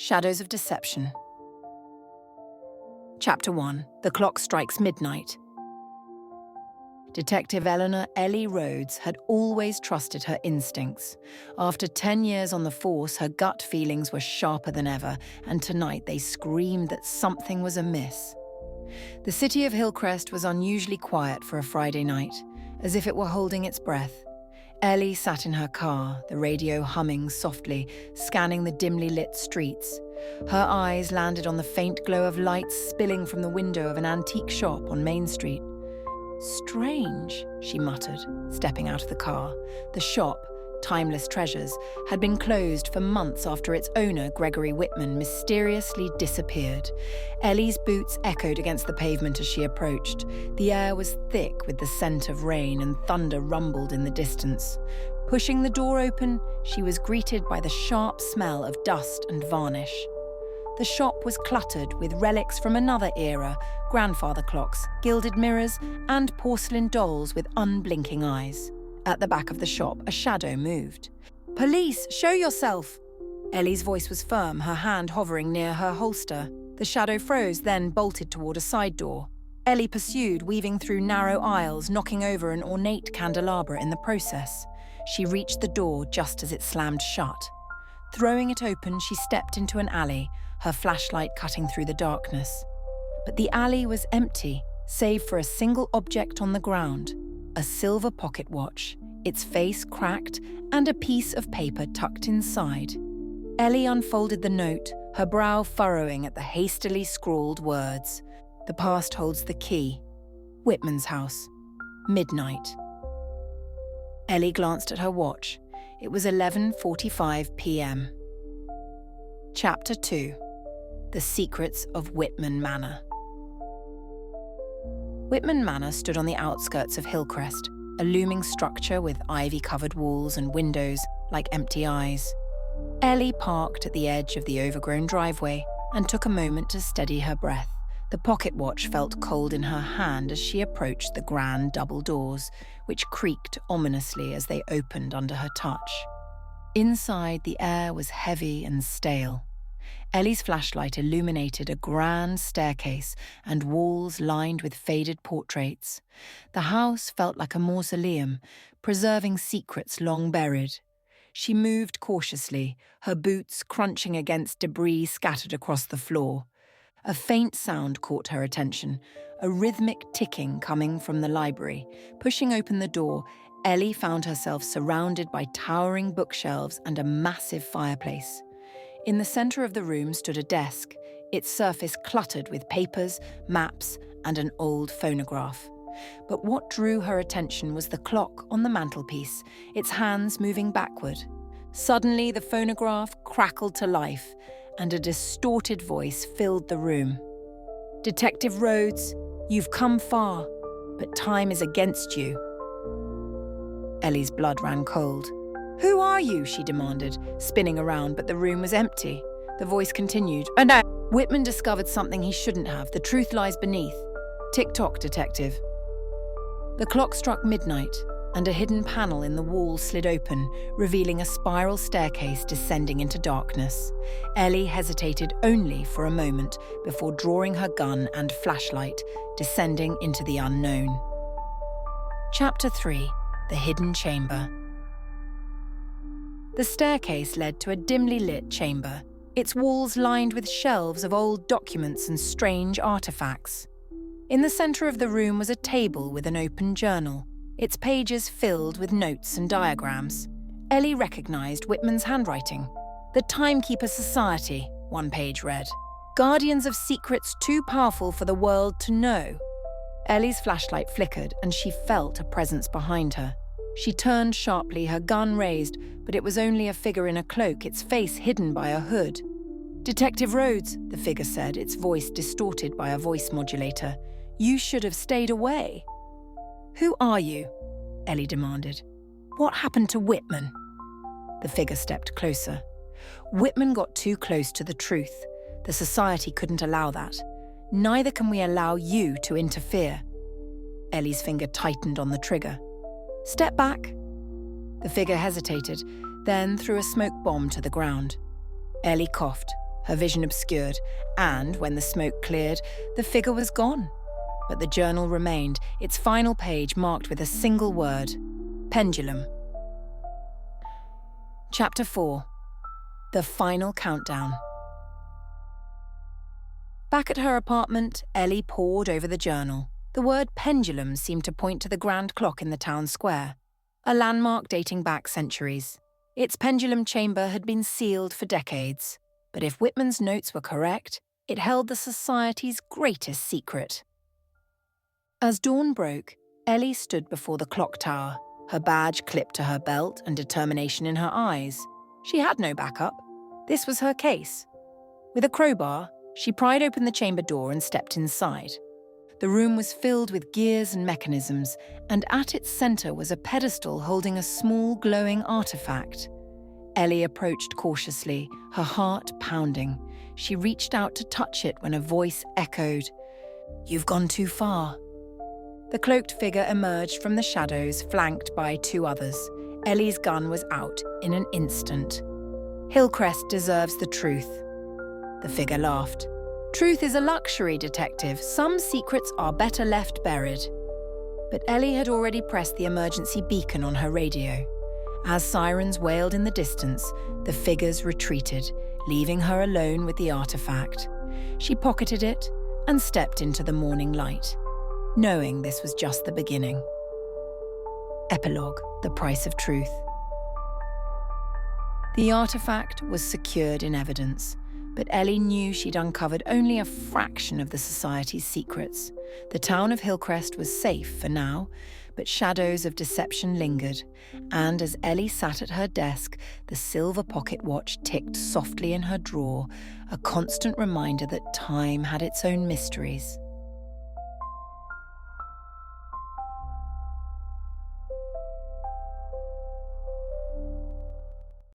Shadows of Deception. Chapter 1. The Clock Strikes Midnight. Detective Eleanor Rhodes had always trusted her instincts. After 10 years on the force, her gut feelings were sharper than ever, and tonight they screamed that something was amiss. The city of Hillcrest was unusually quiet for a Friday night, as if it were holding its breath. Ellie sat in her car, the radio humming softly, scanning the dimly lit streets. Her eyes landed on the faint glow of lights spilling from the window of an antique shop on Main Street. "Strange," she muttered, stepping out of the car. The shop, Timeless Treasures, had been closed for months after its owner, Gregory Whitman, mysteriously disappeared. Ellie's boots echoed against the pavement as she approached. The air was thick with the scent of rain, and thunder rumbled in the distance. Pushing the door open, she was greeted by the sharp smell of dust and varnish. The shop was cluttered with relics from another era, grandfather clocks, gilded mirrors, and porcelain dolls with unblinking eyes. At the back of the shop, a shadow moved. "Police, show yourself!" Ellie's voice was firm, her hand hovering near her holster. The shadow froze, then bolted toward a side door. Ellie pursued, weaving through narrow aisles, knocking over an ornate candelabra in the process. She reached the door just as it slammed shut. Throwing it open, she stepped into an alley, her flashlight cutting through the darkness. But the alley was empty, save for a single object on the ground. A silver pocket watch, its face cracked, and a piece of paper tucked inside. Ellie unfolded the note, her brow furrowing at the hastily scrawled words. "The past holds the key. Whitman's house. Midnight." Ellie glanced at her watch. It was 11:45 p.m. Chapter 2. The Secrets of Whitman Manor. Whitman Manor stood on the outskirts of Hillcrest, a looming structure with ivy-covered walls and windows like empty eyes. Ellie parked at the edge of the overgrown driveway and took a moment to steady her breath. The pocket watch felt cold in her hand as she approached the grand double doors, which creaked ominously as they opened under her touch. Inside, the air was heavy and stale. Ellie's flashlight illuminated a grand staircase and walls lined with faded portraits. The house felt like a mausoleum, preserving secrets long buried. She moved cautiously, her boots crunching against debris scattered across the floor. A faint sound caught her attention, a rhythmic ticking coming from the library. Pushing open the door, Ellie found herself surrounded by towering bookshelves and a massive fireplace. In the center of the room stood a desk, its surface cluttered with papers, maps, and an old phonograph. But what drew her attention was the clock on the mantelpiece, its hands moving backward. Suddenly, the phonograph crackled to life, and a distorted voice filled the room. "Detective Rhodes, you've come far, but time is against you." Ellie's blood ran cold. "Who are you?" she demanded, spinning around, but the room was empty. The voice continued. "Oh no!" Whitman discovered something he shouldn't have. The truth lies beneath. Tick-tock, detective. The clock struck midnight, and a hidden panel in the wall slid open, revealing a spiral staircase descending into darkness. Ellie hesitated only for a moment before drawing her gun and flashlight, descending into the unknown. Chapter 3. The Hidden Chamber. The staircase led to a dimly lit chamber, its walls lined with shelves of old documents and strange artifacts. In the center of the room was a table with an open journal, its pages filled with notes and diagrams. Ellie recognized Whitman's handwriting. "The Timekeeper Society," one page read. "Guardians of secrets too powerful for the world to know." Ellie's flashlight flickered and she felt a presence behind her. She turned sharply, her gun raised, but it was only a figure in a cloak, its face hidden by a hood. "Detective Rhodes," the figure said, its voice distorted by a voice modulator. "You should have stayed away." "Who are you?" Ellie demanded. "What happened to Whitman?" The figure stepped closer. "Whitman got too close to the truth. The society couldn't allow that. Neither can we allow you to interfere." Ellie's finger tightened on the trigger. "Step back." The figure hesitated, then threw a smoke bomb to the ground. Ellie coughed, her vision obscured, and when the smoke cleared, the figure was gone. But the journal remained, its final page marked with a single word: pendulum. Chapter 4. The Final Countdown. Back at her apartment, Ellie pored over the journal. The word pendulum seemed to point to the grand clock in the town square, a landmark dating back centuries. Its pendulum chamber had been sealed for decades, but if Whitman's notes were correct, it held the society's greatest secret. As dawn broke, Ellie stood before the clock tower, her badge clipped to her belt and determination in her eyes. She had no backup. This was her case. With a crowbar, she pried open the chamber door and stepped inside. The room was filled with gears and mechanisms, and at its center was a pedestal holding a small glowing artifact. Ellie approached cautiously, her heart pounding. She reached out to touch it when a voice echoed, "You've gone too far." The cloaked figure emerged from the shadows, flanked by two others. Ellie's gun was out in an instant. "Hillcrest deserves the truth." The figure laughed. "Truth is a luxury, detective. Some secrets are better left buried." But Ellie had already pressed the emergency beacon on her radio. As sirens wailed in the distance, the figures retreated, leaving her alone with the artifact. She pocketed it and stepped into the morning light, knowing this was just the beginning. Epilogue: The Price of Truth. The artifact was secured in evidence, but Ellie knew she'd uncovered only a fraction of the society's secrets. The town of Hillcrest was safe for now, but shadows of deception lingered, and as Ellie sat at her desk, the silver pocket watch ticked softly in her drawer, a constant reminder that time had its own mysteries.